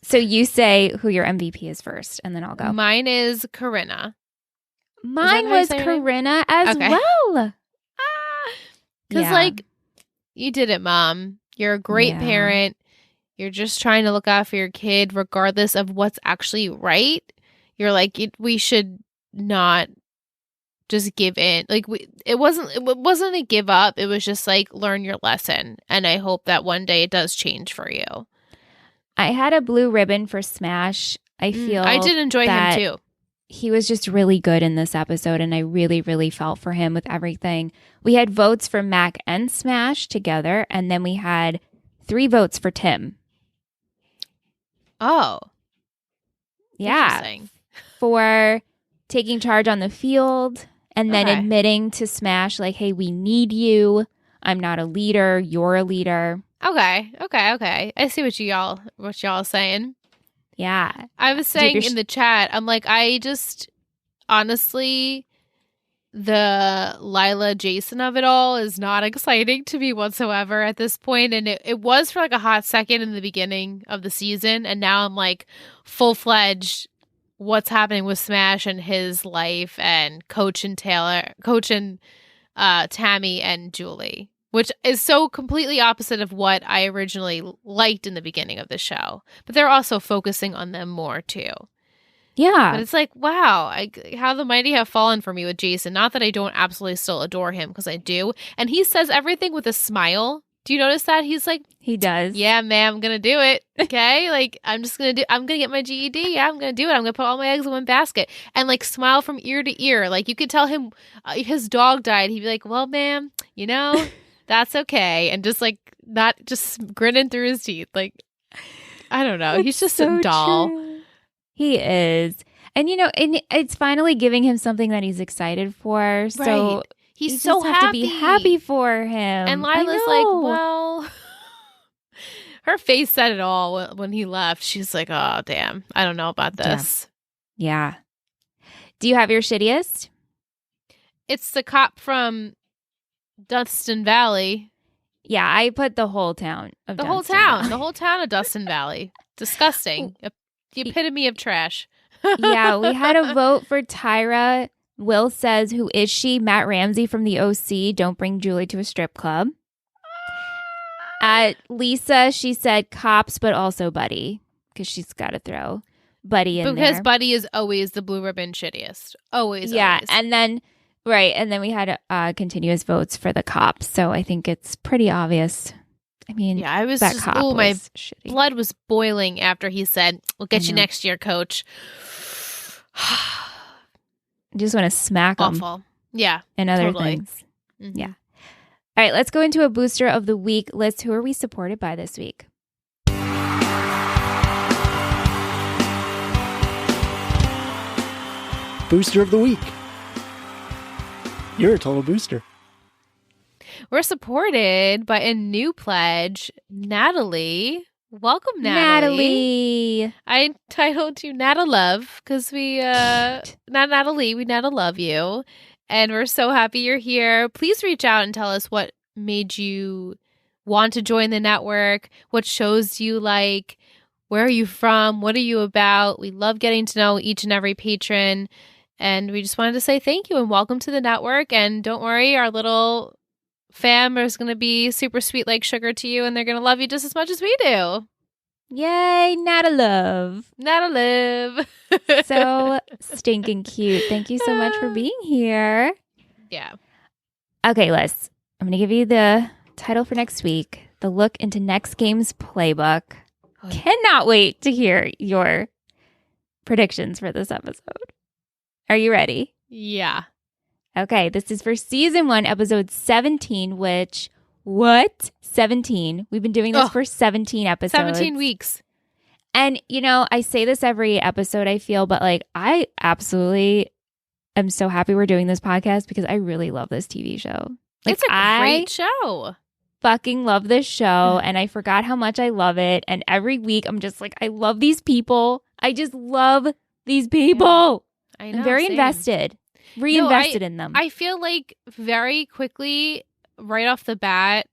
So you say who your MVP is first, and then I'll go. Mine is Corinna. Mine was Corinna as well. Because, like, you did it, Mom. You're a great parent. you're just trying to look out for your kid regardless of what's actually right. You're like, we should not just give in. Like, it wasn't a give up. It was just like, learn your lesson. And I hope that one day it does change for you. I had a blue ribbon for Smash. I feel I did enjoy him too. He was just really good in this episode, and I really, really felt for him with everything. We had votes for Mac and Smash together, and then we had 3 votes for Tim. Oh. Yeah. For taking charge on the field, and then admitting to Smash, like, hey, we need you. I'm not a leader. You're a leader. Okay. I see what y'all are saying. Yeah. I was saying in the chat, I'm like, I just, honestly, the Lila Jason of it all is not exciting to me whatsoever at this point. And it was for like a hot second in the beginning of the season. And now I'm like full-fledged what's happening with Smash and his life and Coach and Tammy and Julie. Which is so completely opposite of what I originally liked in the beginning of the show. But they're also focusing on them more, too. Yeah. But it's like, wow, how the mighty have fallen for me with Jason. Not that I don't absolutely still adore him, because I do. And he says everything with a smile. Do you notice that? He's like... He does. Yeah, ma'am, I'm going to do it. Okay? Like, I'm going to get my GED. Yeah, I'm going to do it. I'm going to put all my eggs in one basket. And, like, smile from ear to ear. Like, you could tell him his dog died. He'd be like, well, ma'am, you know... That's okay. And just like not just grinning through his teeth. Like, I don't know. He's just so a doll. True. He is. And, you know, and it's finally giving him something that he's excited for. So he's so happy. Have to be happy for him. And Lila's like, well, her face said it all when he left. She's like, oh, damn. I don't know about this. Yeah. Do you have your shittiest? It's the cop from Dustin Valley. Yeah, I put the whole town of the whole town of Dustin Valley. Disgusting. The epitome of trash. Yeah, we had a vote for Tyra. Will says, who is she? Matt Ramsey from the OC. Don't bring Julie to a strip club. At Lisa, she said cops, but also Buddy, because she's got to throw Buddy in there. Because Buddy is always the blue ribbon shittiest. Always. And then... Right, and then we had continuous votes for the cops, so I think it's pretty obvious. I mean, yeah, I was that just, cop my shitty. Blood was boiling after he said, "We'll get you next year, coach." I just want to smack him. Awful. Yeah, and other totally. things. Mm-hmm. Yeah. All right, let's go into a booster of the week list. Who are we supported by this week? Booster of the week. You're a total booster. We're supported by a new pledge, Natalie. Welcome, Natalie. I titled you Nata Love because we, not Natalie, we Nata love you. And we're so happy you're here. Please reach out and tell us what made you want to join the network, what shows you like, where are you from, what are you about. We love getting to know each and every patron. And we just wanted to say thank you and welcome to the network. And don't worry, our little fam is going to be super sweet like sugar to you, and they're going to love you just as much as we do. Yay, Nata Love. Nata Love. So stinking cute. Thank you so much for being here. Yeah. Okay, Liz, I'm going to give you the title for next week, the look into next game's playbook. Cannot wait to hear your predictions for this episode. Are you ready? Yeah. Okay, this is for season 1, episode 17, which, what? 17. We've been doing this for 17 episodes. 17 weeks. And, you know, I say this every episode, I feel, but like, I absolutely am so happy we're doing this podcast because I really love this TV show. Like, it's a great show. Fucking love this show, and I forgot how much I love it. And every week, I'm just like, I love these people. I just love these people. I know, I'm very same. invested. Reinvested in them. I feel like very quickly, right off the bat,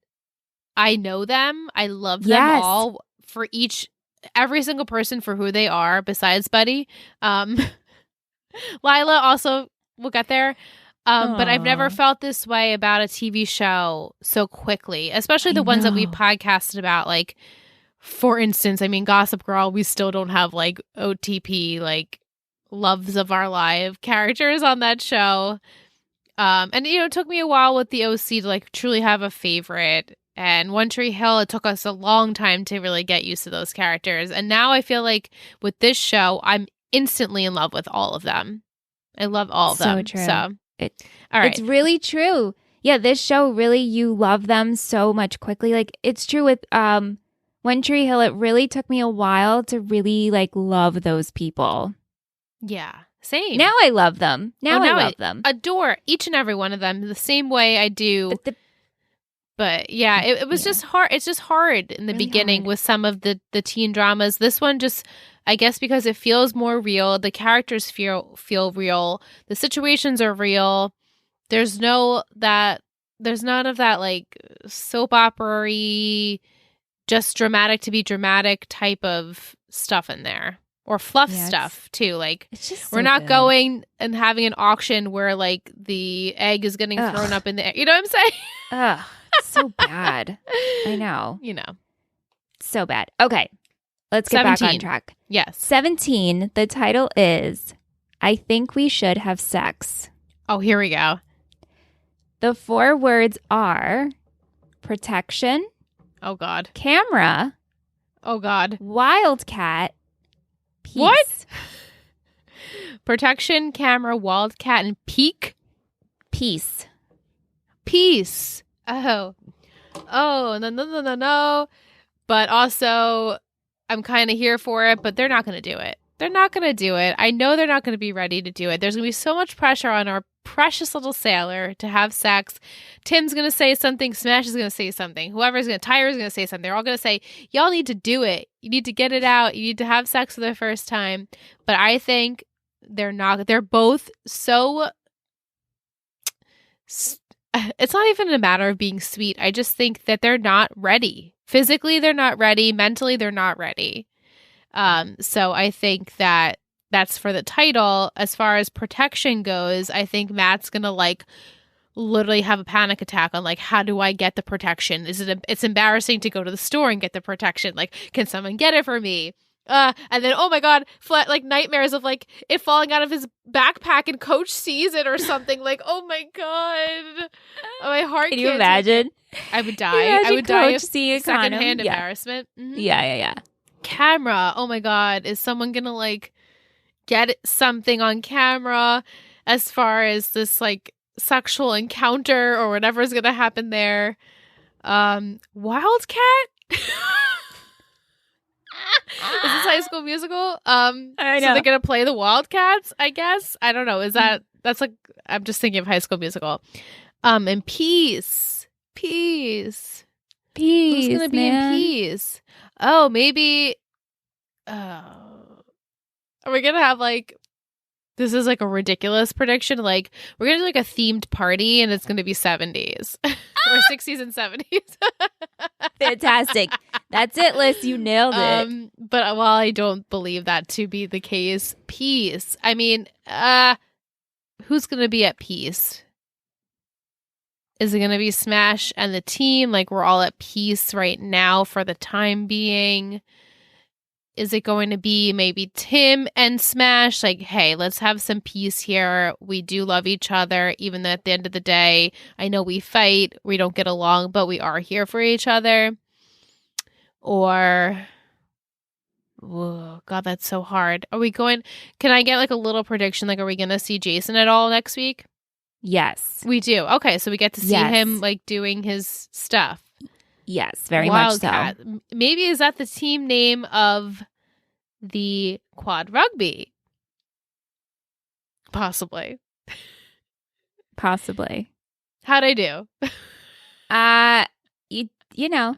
I know them. I love them all for every single person for who they are, besides Buddy. Lila also, we'll get there. But I've never felt this way about a TV show so quickly, especially the ones that we podcasted about like for instance, I mean, Gossip Girl, we still don't have like OTP, like loves of our life characters on that show. And it took me a while with the OC to like truly have a favorite. And One Tree Hill, it took us a long time to really get used to those characters. And now I feel like with this show, I'm instantly in love with all of them. I love all of them. So true. So, all right. It's really true. Yeah, this show really, you love them so much quickly. Like, it's true with One Tree Hill. It really took me a while to really like love those people. Yeah, same. Now I love them. Now I love them. Adore each and every one of them the same way I do. But yeah, it was just hard. It's just hard in the really beginning with some of the teen dramas. This one just, I guess because it feels more real. The characters feel real. The situations are real. There's none of that like soap opera-y, just dramatic to be dramatic type of stuff in there. Or fluff stuff too. Like we're not going and having an auction where like the egg is getting thrown up in the air. You know what I'm saying? Ugh. So bad. I know. So bad. Okay. Let's get 17. back on track. Yes. 17. The title is I Think We Should Have Sex. Oh, here we go. The 4 words are protection. Oh, God. Camera. Oh, God. Wildcat. Peace. What? Protection, camera, wildcat, and peak? Peace. Peace. Oh, no. But also, I'm kind of here for it, but they're not going to do it. They're not going to do it. I know they're not going to be ready to do it. There's going to be so much pressure on our precious little sailor to have sex. Tim's going to say something. Smash is going to say something. Tyra's going to say something. They're all going to say, y'all need to do it. You need to get it out. You need to have sex for the first time. But I think they're not. They're both so... It's not even a matter of being sweet. I just think that they're not ready. Physically, they're not ready. Mentally, they're not ready. So I think that that's for the title. As far as protection goes, I think Matt's going to like literally have a panic attack on like, how do I get the protection? It's embarrassing to go to the store and get the protection. Like, can someone get it for me? And then, oh my God, like nightmares of like it falling out of his backpack and Coach sees it or something. Like, oh my God, my heart. Can you imagine? I would die. I would die of secondhand embarrassment. Mm-hmm. Yeah. Camera. Oh my God, is someone gonna like get something on camera as far as this like sexual encounter or whatever is gonna happen there? Wildcat. Is this High School Musical? I know. So they're gonna play the Wildcats, I guess. I don't know. That's like I'm just thinking of High School Musical. And peace. Who's gonna be in peace? Oh, maybe. Are we gonna have like? This is like a ridiculous prediction. Like we're gonna do like a themed party, and it's gonna be 70s or 60s and 70s. Fantastic. That's it, Liz. You nailed it. But while I don't believe that to be the case, peace. I mean, who's gonna be at peace? Is it gonna be Smash and the team? Like we're all at peace right now for the time being. Is it going to be maybe Tim and Smash? Like, hey, let's have some peace here. We do love each other, even though at the end of the day, I know we fight, we don't get along, but we are here for each other. Or, oh, God, that's so hard. Can I get like a little prediction? Like, are we going to see Jason at all next week? Yes. We do. Okay, so we get to see him like doing his stuff. Yes, very Wildcat. Much so. Maybe is that the team name of the quad rugby? Possibly. How'd I do? You know,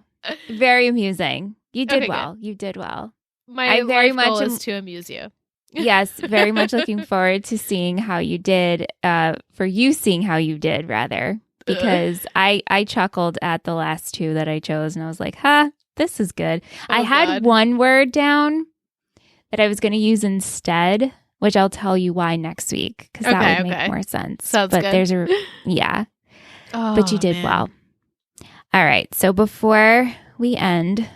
very amusing. You did well. Good. You did well. My life goal is to amuse you. Yes, very much looking forward to seeing how you did. Seeing how you did, rather. Because I chuckled at the last 2 that I chose, and I was like, this is good. I had one word down that I was going to use instead, which I'll tell you why next week, because that would make more sense. Sounds good. But you did well. All right, so before we end,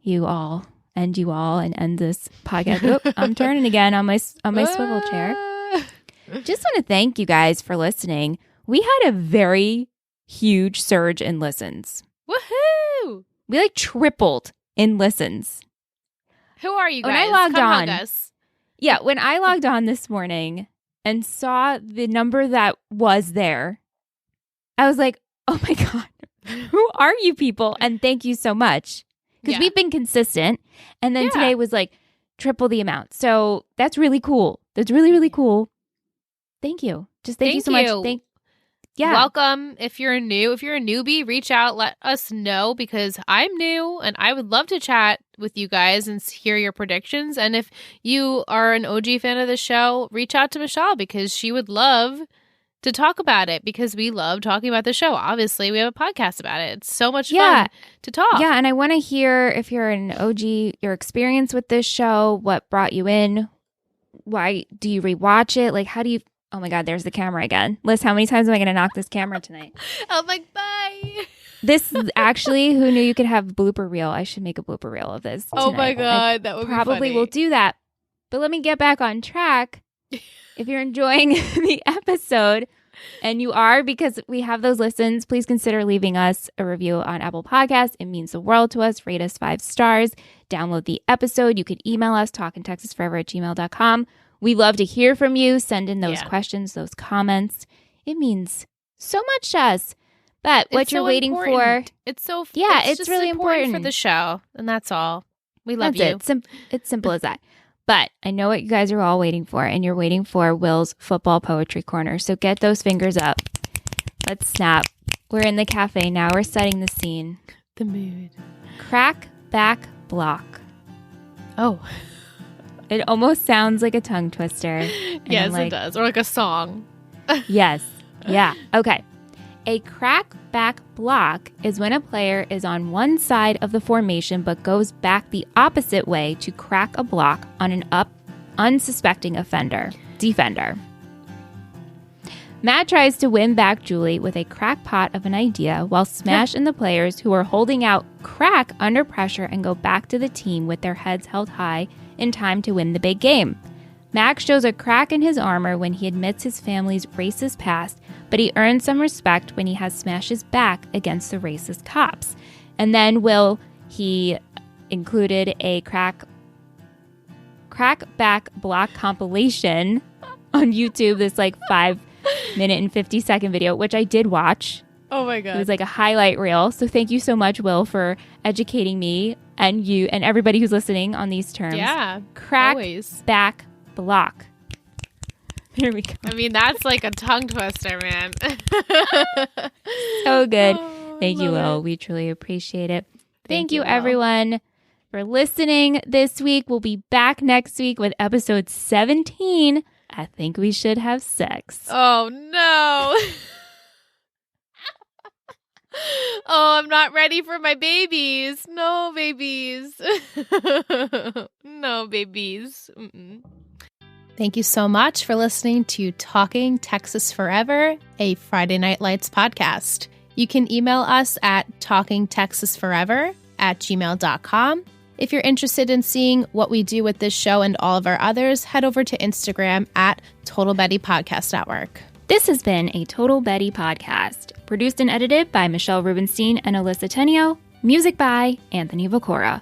you all and end this podcast. Oh, I'm turning again on my swivel chair. Just want to thank you guys for listening. We had a very huge surge in listens. Woohoo! We like tripled in listens. Who are you guys? When I logged Come on, hug us. Yeah, when I logged on this morning and saw the number that was there, I was like, oh my God, who are you people? And thank you so much. Because we've been consistent. And then today was like triple the amount. So that's really cool. That's really, really cool. Thank you. Just thank you so much. Welcome. If you're a newbie, reach out, let us know, because I'm new and I would love to chat with you guys and hear your predictions. And if you are an OG fan of the show, reach out to Michelle, because she would love to talk about it, because we love talking about the show. Obviously, we have a podcast about it. It's so much fun to talk. Yeah, and I want to hear, if you're an OG, your experience with this show, what brought you in, why do you rewatch it? Like, how do you... Oh my God, there's the camera again. Liz, how many times am I going to knock this camera tonight? I'm like, bye. This is actually, who knew you could have a blooper reel? I should make a blooper reel of this tonight. Oh my God, that would probably be funny. will do that. But let me get back on track. If you're enjoying the episode, and you are, because we have those listens, please consider leaving us a review on Apple Podcasts. It means the world to us. Rate us 5 stars. Download the episode. You could email us, talkintexasforever@gmail.com. We love to hear from you. Send in those questions, those comments. It means so much to us. But what you're waiting for... It's so... it's just really important for the show. And that's all. We love you. It's simple as that. But I know what you guys are all waiting for. And you're waiting for Will's Football Poetry Corner. So get those fingers up. Let's snap. We're in the cafe now. We're setting the scene. The mood. Crack, back, block. Oh. It almost sounds like a tongue twister. Yes, it does. Or like a song. Yes. Yeah. Okay. A crack back block is when a player is on one side of the formation but goes back the opposite way to crack a block on an unsuspecting defender. Matt tries to win back Julie with a crackpot of an idea, while Smash and the players who are holding out crack under pressure and go back to the team with their heads held high in time to win the big game. Max shows a crack in his armor when he admits his family's racist past, but he earns some respect when he has Smash's back against the racist cops. And then he included a crack back block compilation on YouTube, this like 5-minute and 50-second video, which I did watch. Oh my God. It was like a highlight reel. So thank you so much, Will, for educating me and you and everybody who's listening on these terms. Yeah. Crack, always. back, block. Here we go. I mean, that's like a tongue twister, man. So good. Thank you, Will. We truly appreciate it. Thank you, everyone, for listening this week. We'll be back next week with episode 17. I think we should have sex. Oh, no. Oh, I'm not ready for my babies. No, babies. No, babies. Mm-mm. Thank you so much for listening to Talking Texas Forever, a Friday Night Lights podcast. You can email us at talkingtexasforever@gmail.com. If you're interested in seeing what we do with this show and all of our others, head over to Instagram at Total Betty Podcast Network. This has been a Total Betty podcast, produced and edited by Michelle Rubenstein and Alyssa Tenio, music by Anthony Vicora.